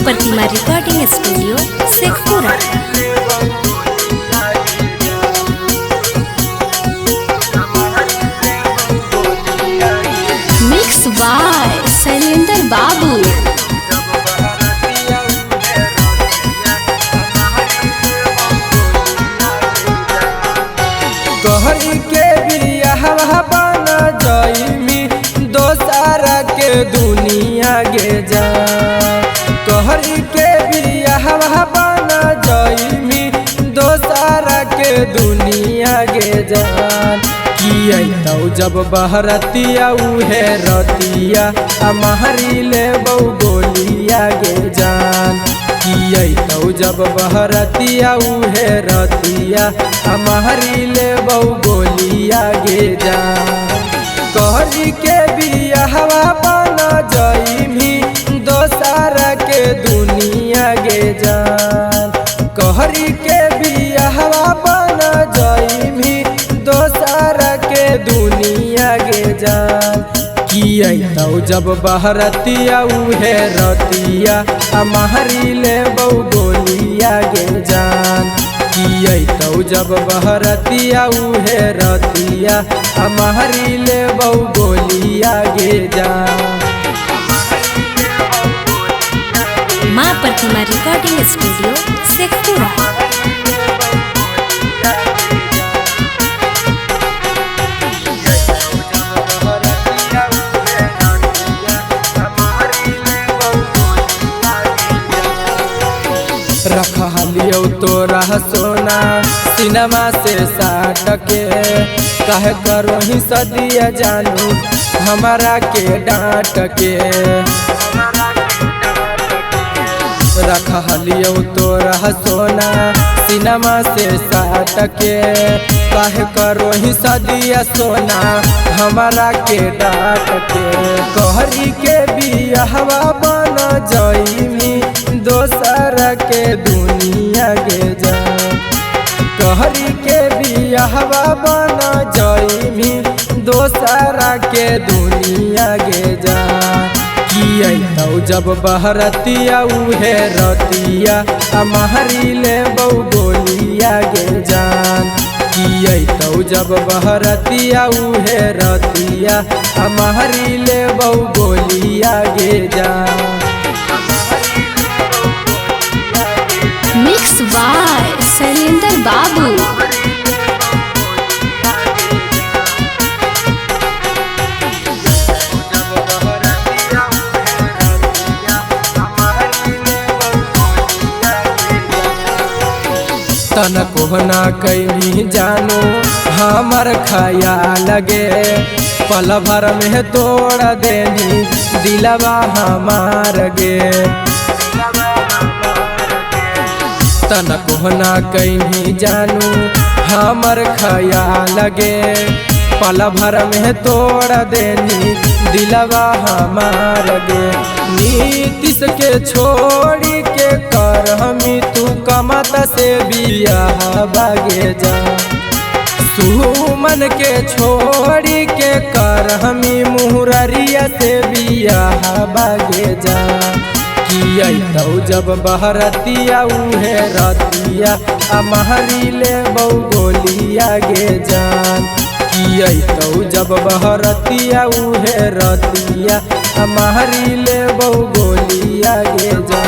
Pratima recording studio Sheikhpura. Mix by Shailendra Babu. कहरी के बियाह बना जाइमी दोसारा के दुनिया गे जा। कहरी के बियाह बना जाइमी दोसारा के दुनिया गे जान। किया जब बहरतिया उहे रतिया महरी ले बऊ गोलिया गे जान। किया जब बहरतिया उहे रतिया महरी ले बऊ गोलिया गे जान। कहरी के बियाह बना जाइमी दोसारा के दुनिया गे जान। कहरी के बियाह बना जाइमी दोसारा के दुनिया गे जान। किया जब बहरतिया उहे रतिया महरी ले बऊ गोलिया गे जान। किया जब बहरतिया उहे रतिया महरी ले बऊ गोलिया गे जान। माँ प्रतिमा रिकॉर्डिंग स्टूडियो शेखपुरा। रखलियो तोरा सोना सिनेमा से साट के कहे करो ही सदिया जानू हमारा के डांट के। रखलियो तोरा सोना सिनेमा से साट के कहे करो ही सदिया सोना हमारा के डांट के। कहरी के बियाह बना जाइमी दोसारा के दुनिया गे जान। कहरी के बियाह बना जाइमी दोसारा के दुनिया गे जान। किया जब बहरतिया उहे रतिया महरी ले बऊ गोलिया गे जान। किया जब बहरतिया उहे रतिया महरी ले बऊ गोलिया गे जान। मिक्स बाय शैलेंद्र बाबू। तन कोहना कैनी जानो हमर ख्याल गे पल भर में तोड़ देनी दिलवा हमार गे। तन कोहना कैनी जानू हमर ख्याल गे पल भर में तोड़ देनी दिलवा हमार गे। नीतीश के छोड़ी के कर हमी तू कमत से बियाह बागे जा। सुमन के छोड़ी के कर हमी मुहरिया से बियाह बागे जा। किया जब बहरतिया उहे रतिया महरी ले बऊ गोलिया गे जान। किया जब बहरतिया उहे रतिया महरी ले बऊ गोलिया गे जान।